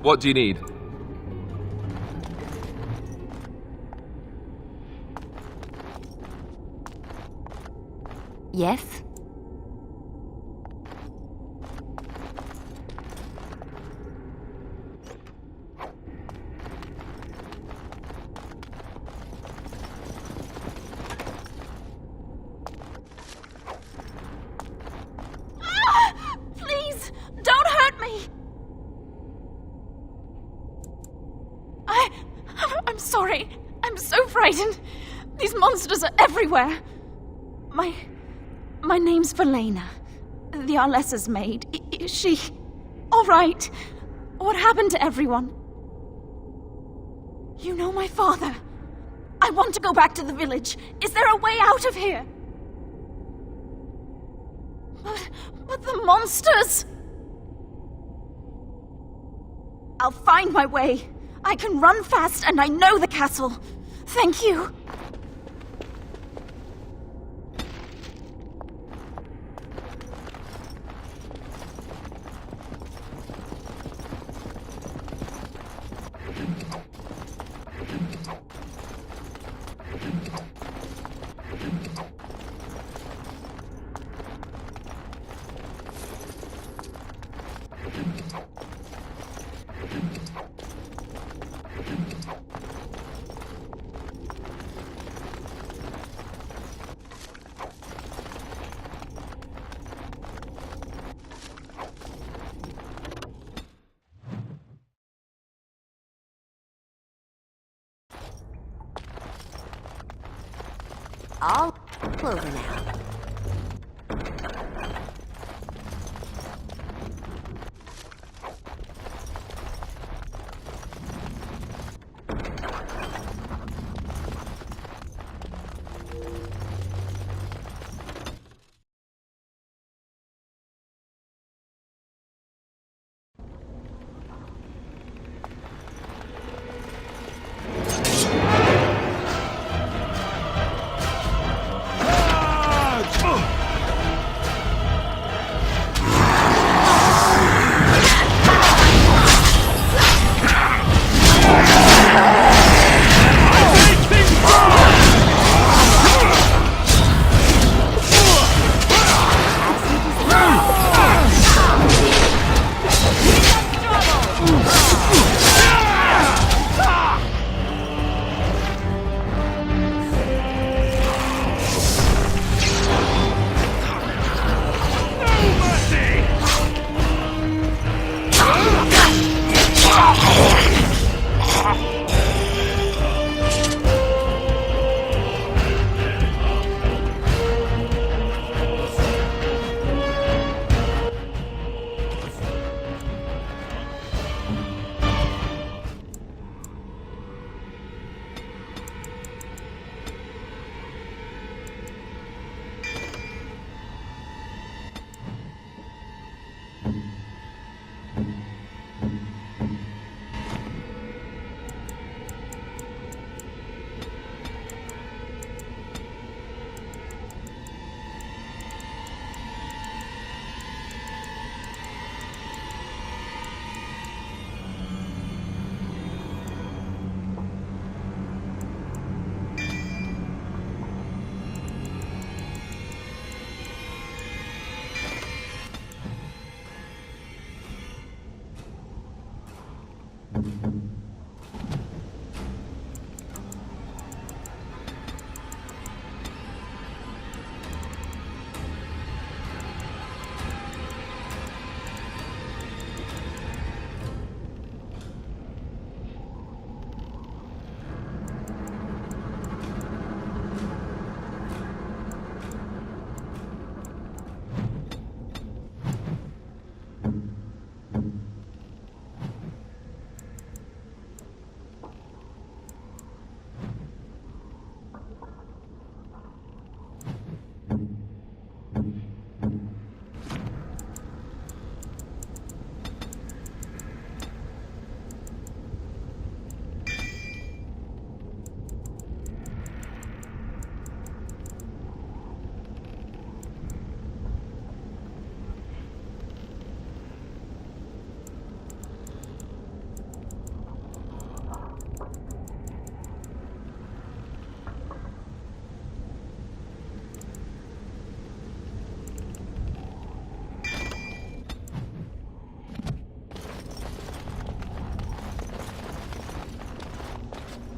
What do you need? Yes? Please, don't hurt me! I'm sorry. I'm so frightened. These monsters are everywhere. My name's Verlena. The Arlessa's maid. Is she all right? What happened to everyone? You know my father. I want to go back to the village. Is there a way out of here? But the monsters! I'll find my way. I can run fast and I know the castle. Thank you. All over now.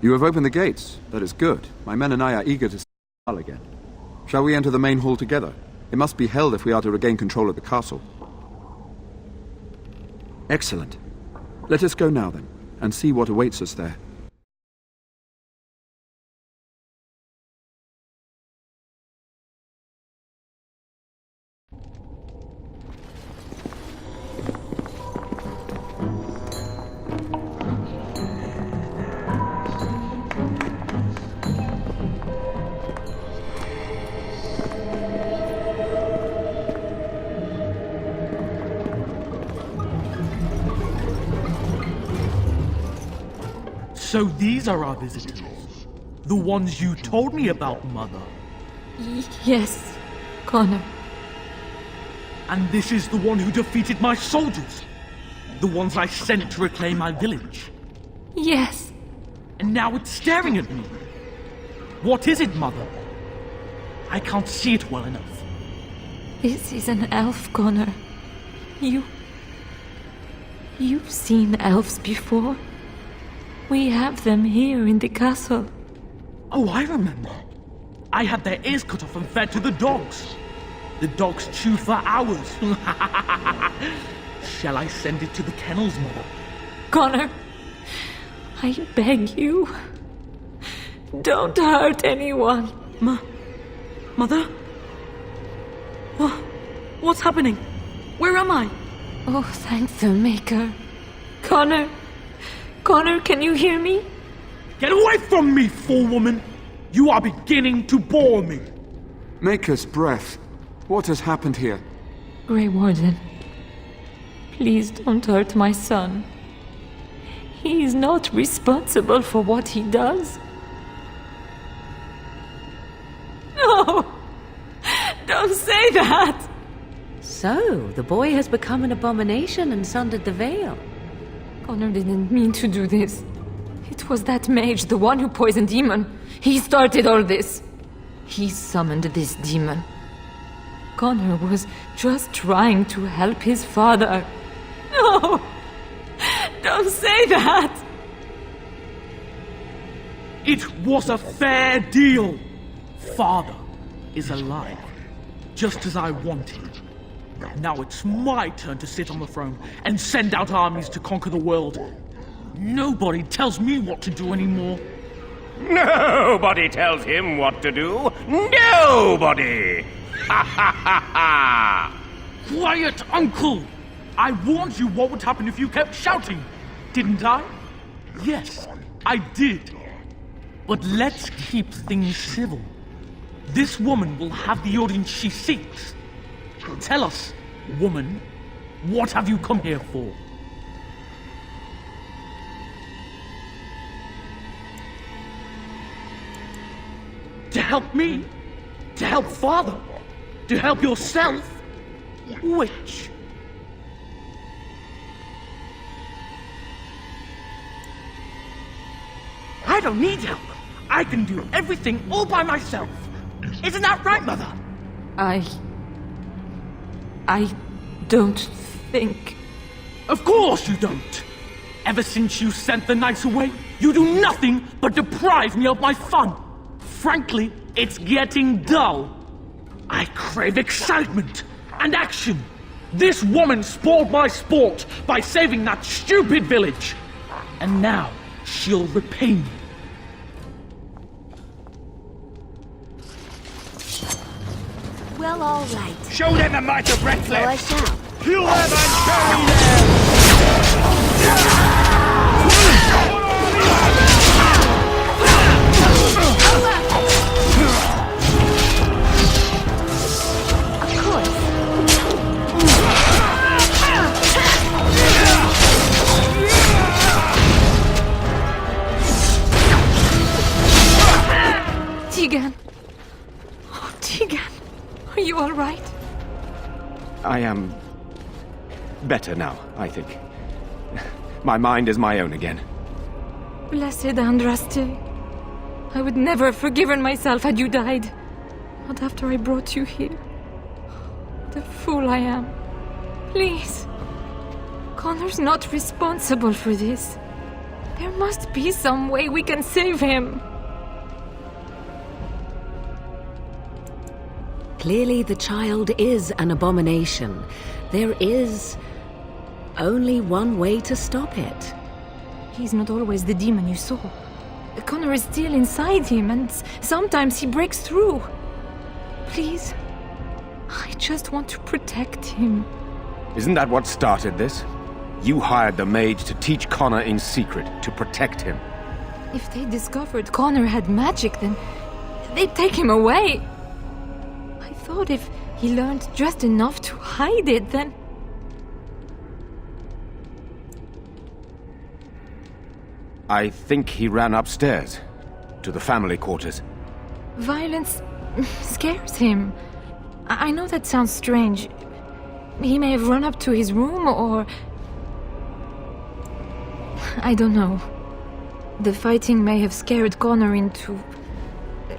You have opened the gates. That is good. My men and I are eager to see Al again. Shall we enter the main hall together? It must be held if we are to regain control of the castle. Excellent. Let us go now, then, and see what awaits us there. So these are our visitors. The ones you told me about, Mother. Yes, Connor. And this is the one who defeated my soldiers. The ones I sent to reclaim my village. Yes. And now it's staring at me. What is it, Mother? I can't see it well enough. This is an elf, Connor. You've seen elves before. We have them here in the castle. Oh, I remember. I had their ears cut off and fed to the dogs. The dogs chew for hours. Shall I send it to the kennels, Mother? Connor, I beg you. Don't hurt anyone. Mother? What's happening? Where am I? Oh, thank the Maker. Connor, can you hear me? Get away from me, fool woman! You are beginning to bore me. Maker's breath. What has happened here? Grey Warden, please don't hurt my son. He is not responsible for what he does. No! Don't say that! So, the boy has become an abomination and sundered the veil. Connor didn't mean to do this. It was that mage, the one who poisoned Demon. He started all this. He summoned this demon. Connor was just trying to help his father. No! Don't say that! It was a fair deal. Father is alive, just as I wanted. Now it's my turn to sit on the throne and send out armies to conquer the world. Nobody tells me what to do anymore. Nobody tells him what to do. Nobody! Ha ha ha ha! Quiet, Uncle! I warned you what would happen if you kept shouting, didn't I? Yes, I did. But let's keep things civil. This woman will have the audience she seeks. Tell us, woman, what have you come here for? To help me? To help Father? To help yourself? Which? I don't need help. I can do everything all by myself. Isn't that right, Mother? I don't think... Of course you don't! Ever since you sent the knights away, you do nothing but deprive me of my fun. Frankly, it's getting dull. I crave excitement and action. This woman spoiled my sport by saving that stupid village. And now she'll repay me. Well, all right. Show them the might of So I Redcliffe! shall. Kill them and bury them! Of course. Tegan. Oh, Tegan. Are you all right? I am better now, I think. My mind is my own again. Blessed Andraste. I would never have forgiven myself had you died. Not after I brought you here. The fool I am. Please. Connor's not responsible for this. There must be some way we can save him. Clearly, the child is an abomination. There is only one way to stop it. He's not always the demon you saw. Connor is still inside him, and sometimes he breaks through. Please, I just want to protect him. Isn't that what started this? You hired the mage to teach Connor in secret, to protect him. If they discovered Connor had magic, then they'd take him away. I thought if he learned just enough to hide it, then... I think he ran upstairs, to the family quarters. Violence scares him. I know that sounds strange. He may have run up to his room, or... I don't know. The fighting may have scared Connor into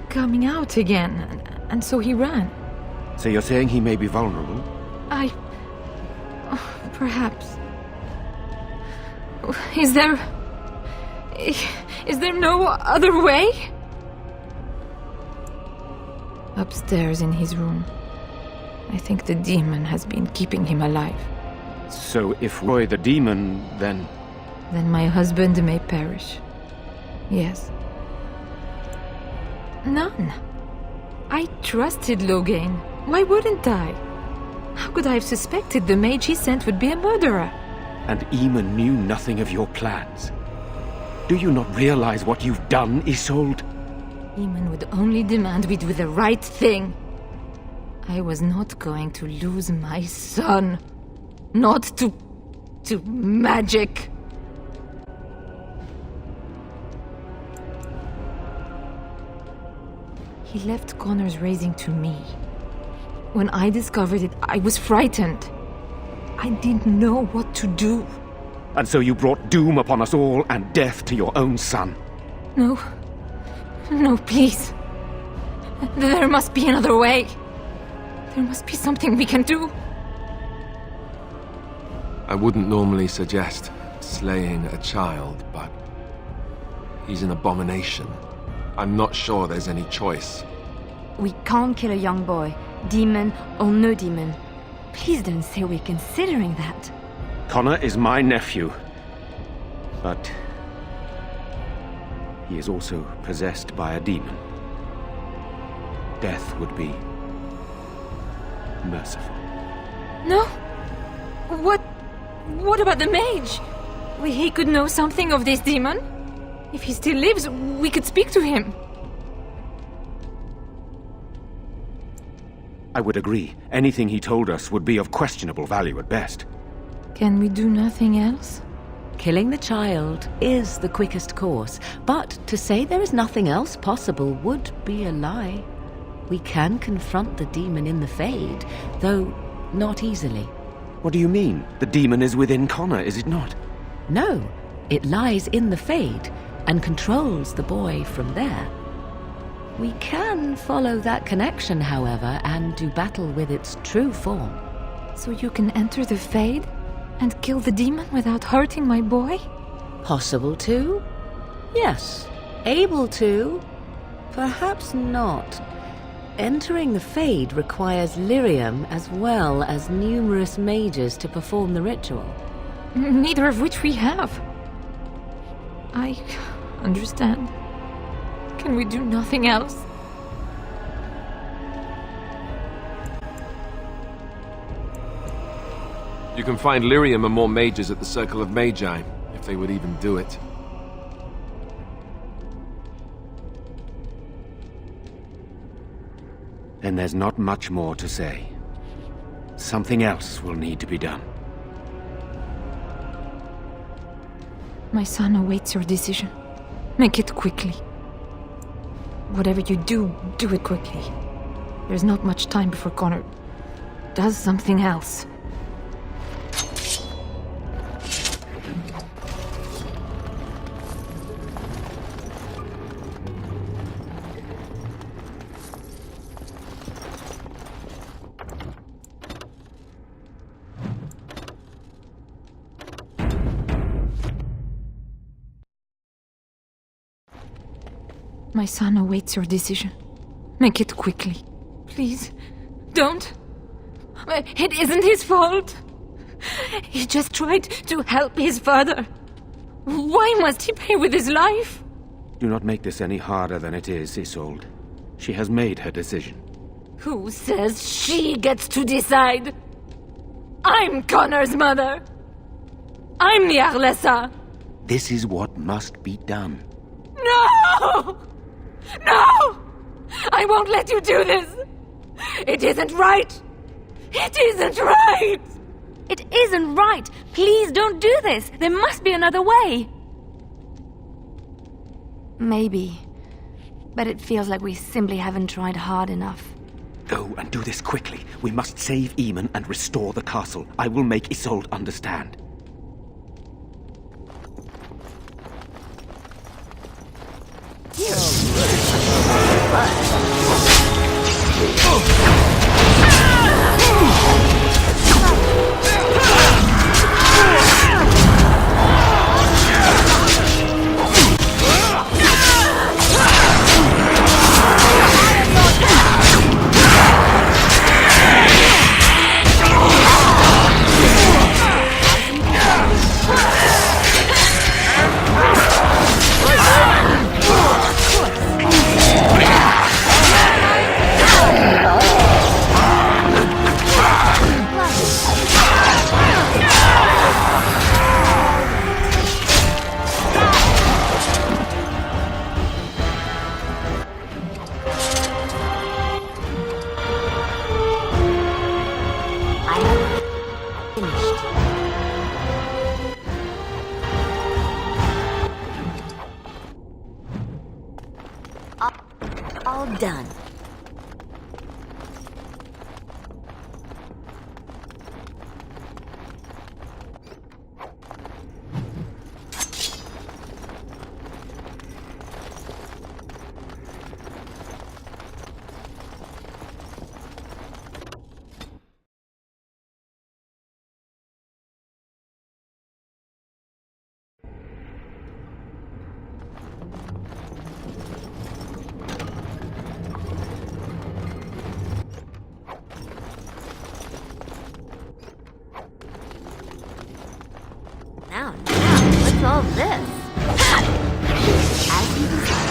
coming out again, and so he ran. So you're saying he may be vulnerable? Perhaps. Is there no other way? Upstairs in his room. I think the demon has been keeping him alive. So if Roy the demon, then... Then my husband may perish. Yes. None. I trusted Logain. Why wouldn't I? How could I have suspected the mage he sent would be a murderer? And Eamon knew nothing of your plans. Do you not realize what you've done, Isolde? Eamon would only demand we do the right thing. I was not going to lose my son. Not to magic. He left Connor's raising to me. When I discovered it, I was frightened. I didn't know what to do. And so you brought doom upon us all and death to your own son. No. No, please. There must be another way. There must be something we can do. I wouldn't normally suggest slaying a child, but he's an abomination. I'm not sure there's any choice. We can't kill a young boy, demon or no demon. Please don't say we're considering that. Connor is my nephew. But he is also possessed by a demon. Death would be merciful. No? What about the mage? He could know something of this demon. If he still lives, we could speak to him. I would agree. Anything he told us would be of questionable value at best. Can we do nothing else? Killing the child is the quickest course, but to say there is nothing else possible would be a lie. We can confront the demon in the Fade, though not easily. What do you mean? The demon is within Connor, is it not? No, it lies in the Fade and controls the boy from there. We can follow that connection, however, and do battle with its true form. So you can enter the Fade and kill the demon without hurting my boy? Possible to? Yes. Able to? Perhaps not. Entering the Fade requires lyrium as well as numerous mages to perform the ritual. Neither of which we have. I understand. Can we do nothing else? You can find lyrium and more mages at the Circle of Magi, if they would even do it. Then there's not much more to say. Something else will need to be done. My son awaits your decision. Make it quickly. Whatever you do, do it quickly. There's not much time before Connor does something else. My son awaits your decision. Make it quickly. Please, don't. It isn't his fault. He just tried to help his father. Why must he pay with his life? Do not make this any harder than it is, Isolde. She has made her decision. Who says she gets to decide? I'm Connor's mother. I'm the Arlessa. This is what must be done. No! No! I won't let you do this! It isn't right! It isn't right! It isn't right! Please don't do this! There must be another way! Maybe. But it feels like we simply haven't tried hard enough. Go and do this quickly. We must save Eamon and restore the castle. I will make Isolde understand. All done. Now, what's all this? As you desire.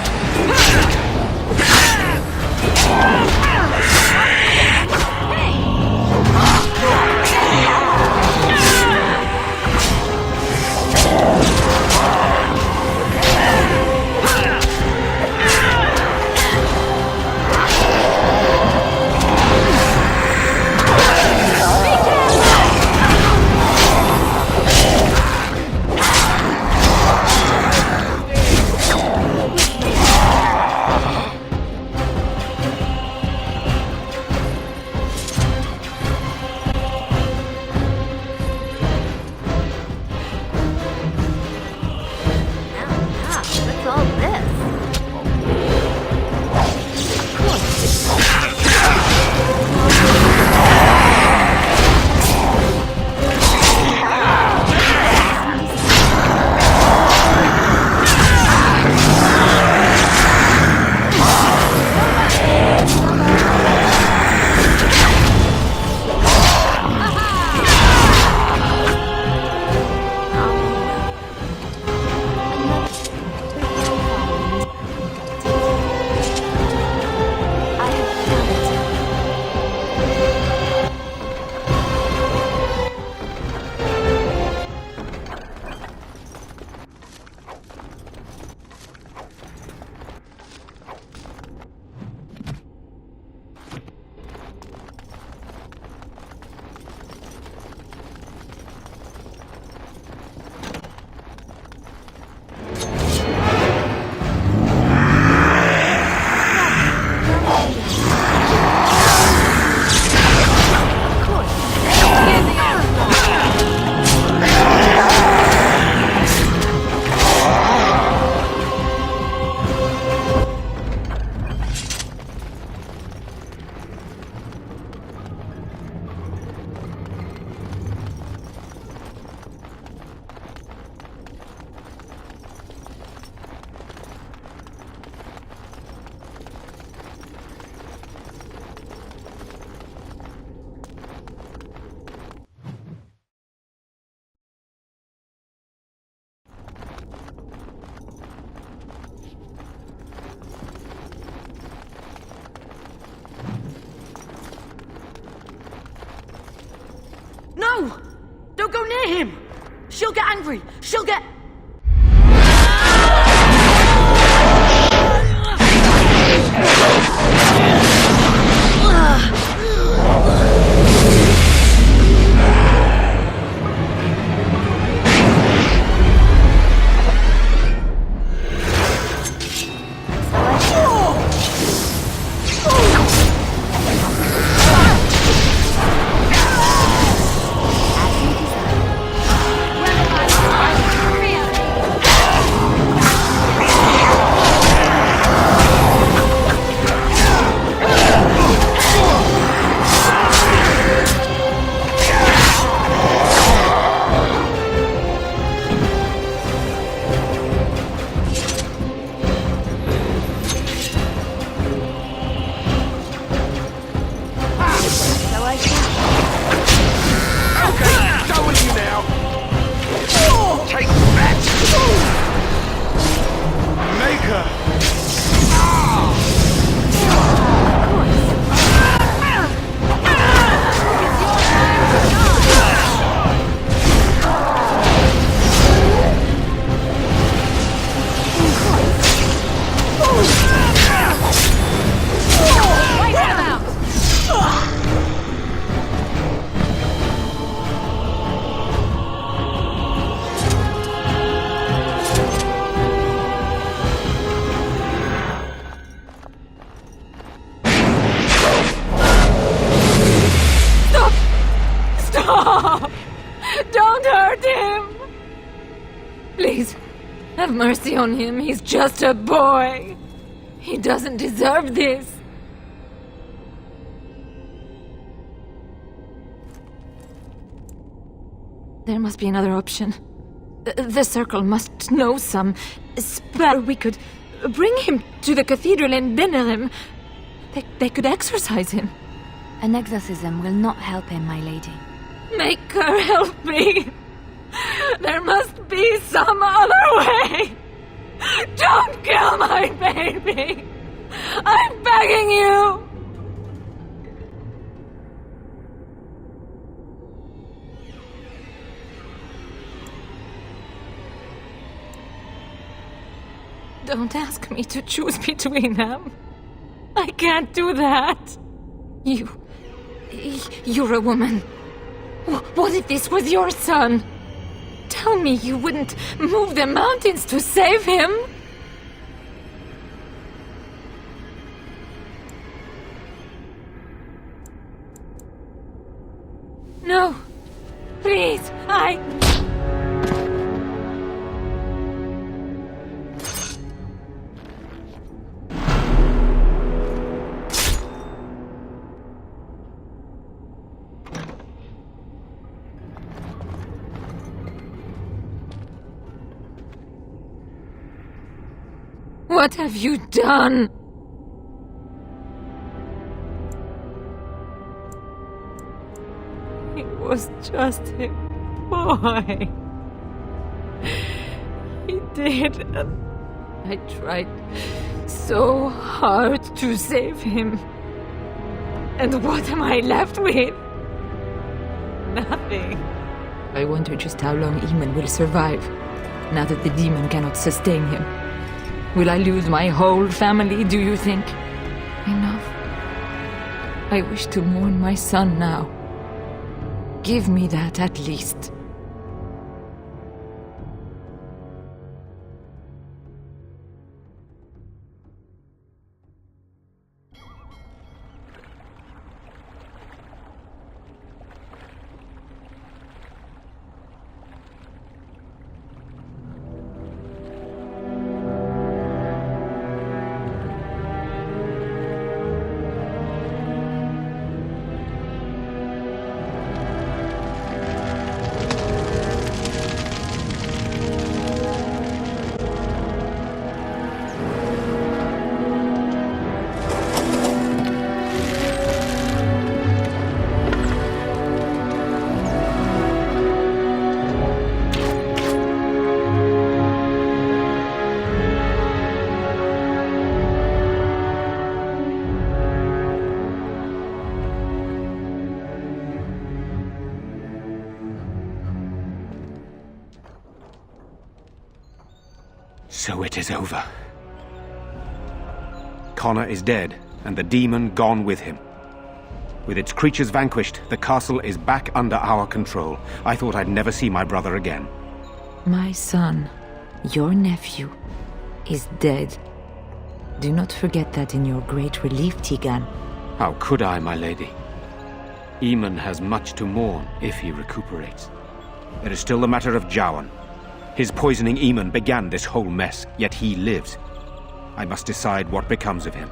No! Don't go near him! She'll get angry! She'll get... Don't hurt him! Please, have mercy on him. He's just a boy. He doesn't deserve this. There must be another option. The Circle must know some spell. We could bring him to the cathedral in Benelem. They could exorcise him. An exorcism will not help him, my lady. Make her help me. There must be some other way. Don't kill my baby. I'm begging you. Don't ask me to choose between them. I can't do that. You're a woman. What if this was your son? Tell me you wouldn't move the mountains to save him? No. Please, What have you done? He was just a boy. He did, and I tried so hard to save him. And what am I left with? Nothing. I wonder just how long Eamon will survive, now that the demon cannot sustain him. Will I lose my whole family, do you think? Enough. I wish to mourn my son now. Give me that at least. So it is over. Connor is dead, and the demon gone with him. With its creatures vanquished, the castle is back under our control. I thought I'd never see my brother again. My son, your nephew, is dead. Do not forget that in your great relief, Tegan. How could I, my lady? Eamon has much to mourn if he recuperates. There is still the matter of Jowan. His poisoning Eamon began this whole mess, yet he lives. I must decide what becomes of him.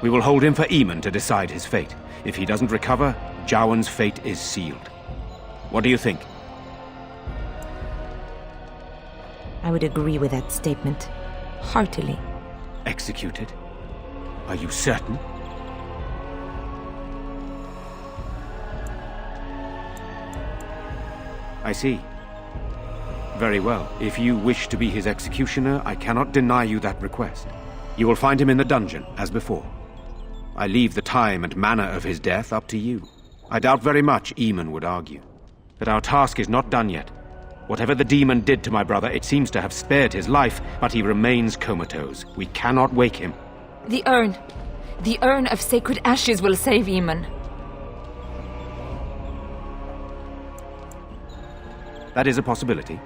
We will hold him for Eamon to decide his fate. If he doesn't recover, Jowan's fate is sealed. What do you think? I would agree with that statement. Heartily. Executed? Are you certain? I see. Very well. If you wish to be his executioner, I cannot deny you that request. You will find him in the dungeon, as before. I leave the time and manner of his death up to you. I doubt very much Eamon would argue. But our task is not done yet. Whatever the demon did to my brother, it seems to have spared his life, but he remains comatose. We cannot wake him. The urn. The urn of sacred ashes will save Eamon. That is a possibility.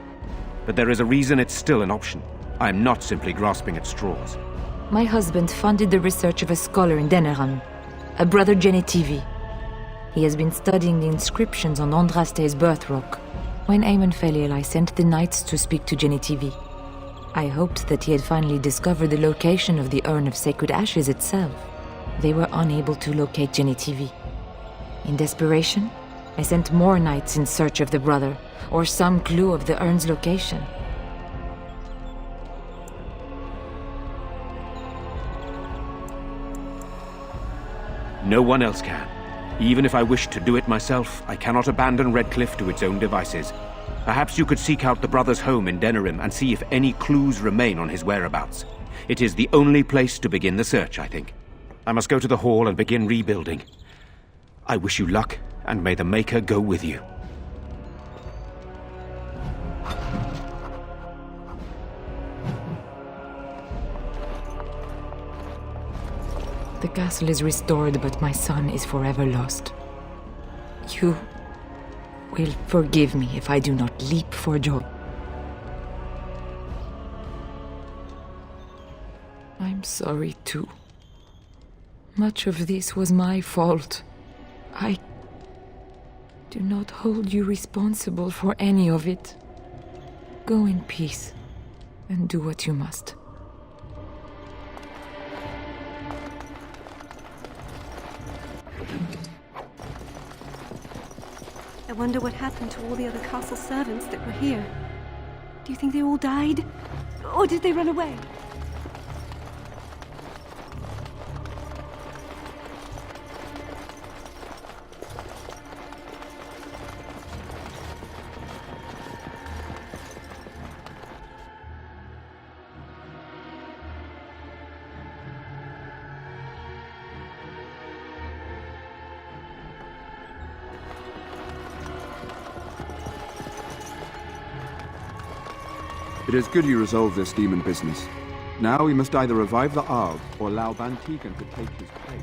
But there is a reason it's still an option. I am not simply grasping at straws. My husband funded the research of a scholar in Denerim, a brother Genetivi. He has been studying the inscriptions on Andraste's birth rock. When Eamon fell ill, I sent the knights to speak to Genetivi. I hoped that he had finally discovered the location of the urn of sacred ashes itself. They were unable to locate Genetivi. In desperation, I sent more knights in search of the brother, or some clue of the urn's location. No one else can. Even if I wished to do it myself, I cannot abandon Redcliffe to its own devices. Perhaps you could seek out the brother's home in Denerim and see if any clues remain on his whereabouts. It is the only place to begin the search, I think. I must go to the hall and begin rebuilding. I wish you luck, and may the Maker go with you. The castle is restored, but my son is forever lost. You will forgive me if I do not leap for joy. I'm sorry too. Much of this was my fault. I do not hold you responsible for any of it. Go in peace and do what you must. I wonder what happened to all the other castle servants that were here. Do you think they all died? Or did they run away? It is good you resolved this demon business. Now we must either revive the Arg or allow Van Tegan to take his place.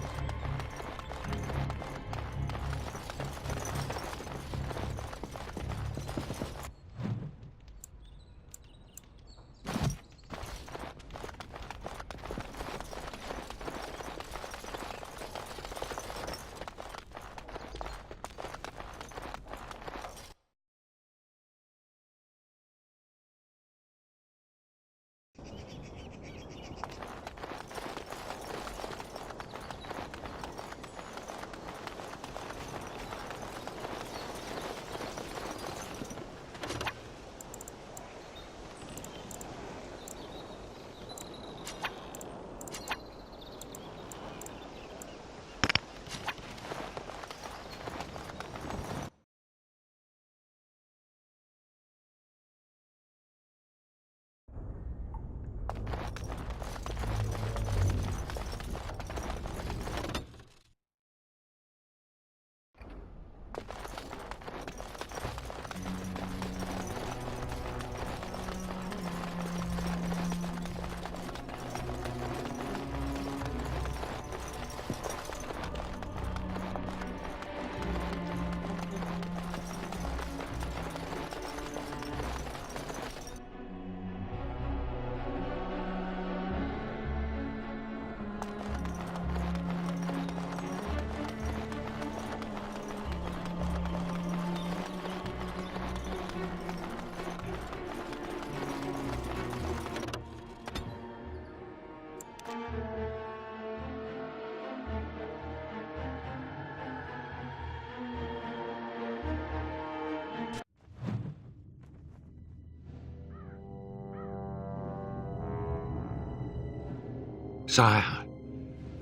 Sire,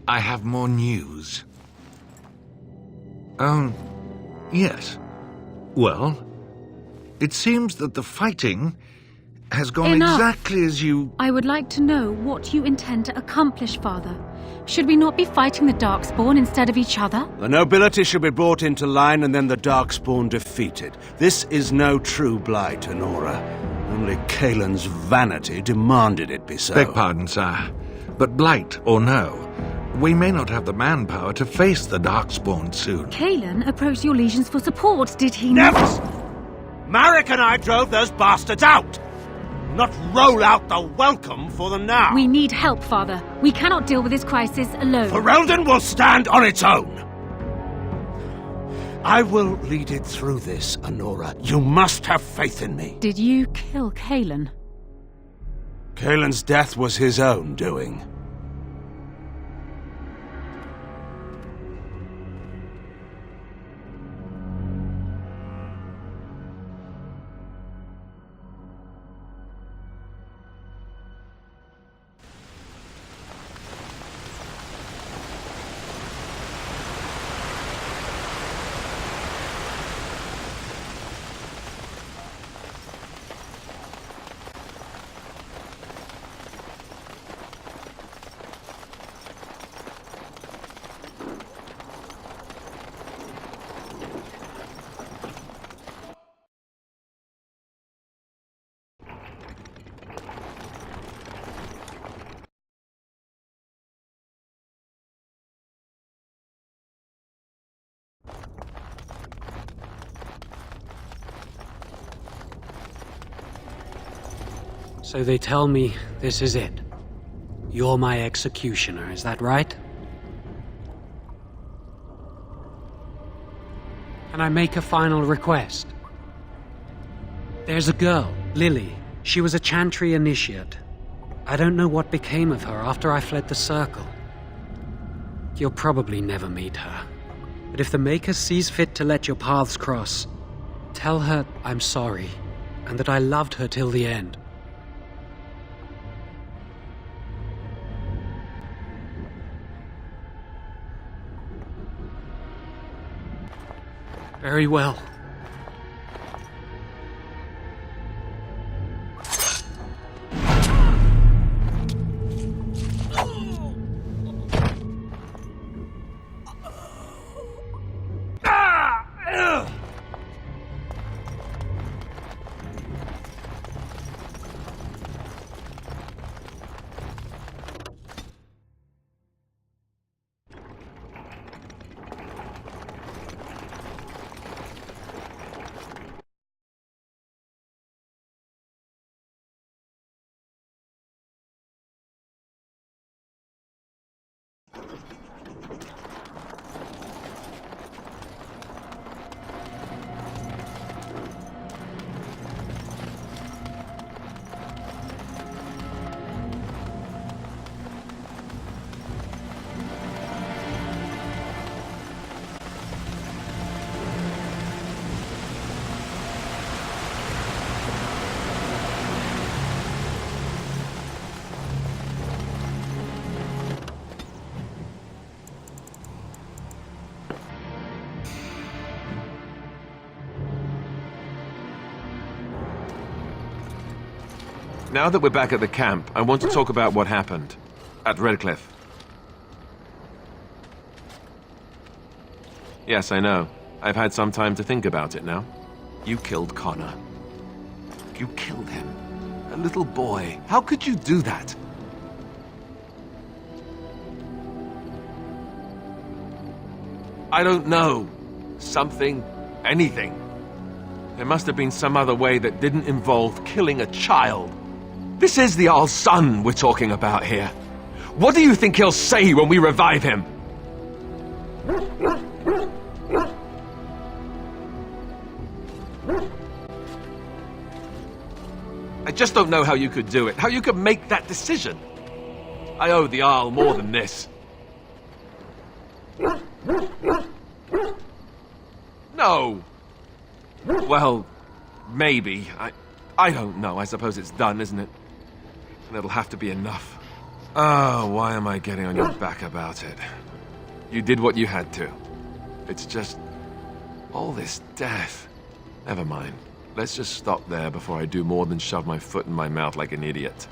I have more news. Yes. Well, it seems that the fighting has gone Enough. exactly as you... I would like to know what you intend to accomplish, Father. Should we not be fighting the Darkspawn instead of each other? The nobility should be brought into line and then the Darkspawn defeated. This is no true blight, Honora. Only Kaelin's vanity demanded it be so. Beg pardon, sire. But blight or no, we may not have the manpower to face the Darkspawn soon. Kaelin approached your legions for support, did he Never! not? Marek and I drove those bastards out! Not roll out the welcome for them now! We need help, Father. We cannot deal with this crisis alone. Ferelden will stand on its own! I will lead it through this, Honora. You must have faith in me. Did you kill Kaelin? Kaelin's death was his own doing. So they tell me this is it. You're my executioner, is that right? Can I make a final request? There's a girl, Lily. She was a Chantry initiate. I don't know what became of her after I fled the Circle. You'll probably never meet her. But if the Maker sees fit to let your paths cross, tell her I'm sorry, and that I loved her till the end. Very well. Now that we're back at the camp, I want to talk about what happened at Redcliffe. Yes, I know. I've had some time to think about it now. You killed Connor. You killed him. A little boy. How could you do that? I don't know. Something. Anything. There must have been some other way that didn't involve killing a child. This is the Jarl's son we're talking about here. What do you think he'll say when we revive him? I just don't know how you could do it, how you could make that decision. I owe the Jarl more than this. No. Well, maybe. I don't know. I suppose it's done, isn't it? And it'll have to be enough. Oh, why am I getting on your back about it? You did what you had to. It's just... all this death. Never mind. Let's just stop there before I do more than shove my foot in my mouth like an idiot.